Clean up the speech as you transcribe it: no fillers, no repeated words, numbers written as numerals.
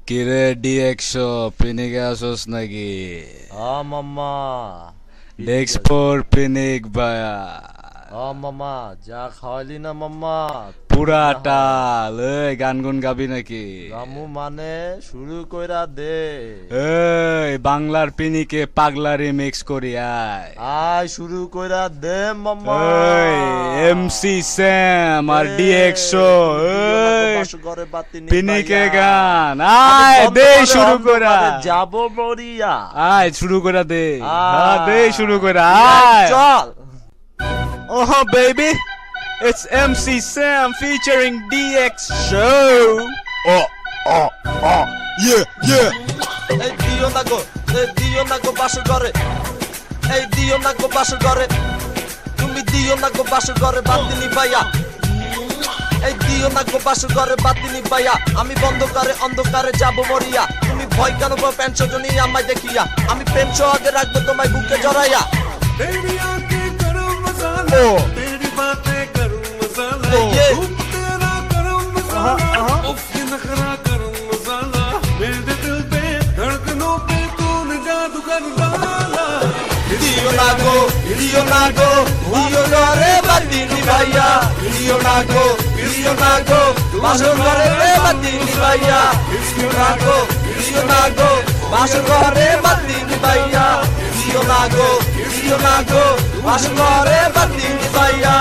কিরে ডি100 পিনিকে আসোস নাকি? মামা ডেক্সপোর পিনিক ভায়া মামা যা খাওয়ালি না মামা পুরাটা এই গান গুন গাবি নাকি? রামু মানে শুরু কইরা দে এই বাংলার পিনিকে পাগলারি মিক্স করি আয় শুরু কইরা দে মামা এই এমসি স্যাম আর ডি100 এই পিনিকে গান আয় দে শুরু করা যাব মরিয়া আয় শুরু করা দে দে শুরু করা আয় চল Oh baby, it's MC Sam featuring DX Show. Yeah. এই দিও না গো বাসর ঘরে এই দিও না গো বাসর ঘরে তুমি দিও না গো বাসর ঘরে বাতিনি পাইয়া এই দিও না গো বাসর ঘরে বাতিনি পাইয়া আমি বন্ধ করে অন্ধকারে যাব মরিয়া তুমি ভয় কেন পেনশো জনি আমায় দেখিয়া আমি পেনশো আগে রাখবো তোমায় বুকে জড়াইয়া तेरी आंखें गरम मसाला तेरी बातें गरम मसाला धूप तेरा गरम मसाला उफ ये नखरा गरम मसाला मेरे दिल पे धड़कनों पे तूने जादू कर डाला দিও না গো দিও না রে বাতিনি ভাইয়া দিও না গো বাসর ঘরে রে বাতিনি ভাইয়া দিও না গো বাসর ঘরে বাতিনি ভাইয়া দিও না গো বাসর ঘরে বাতিনি ভাইয়া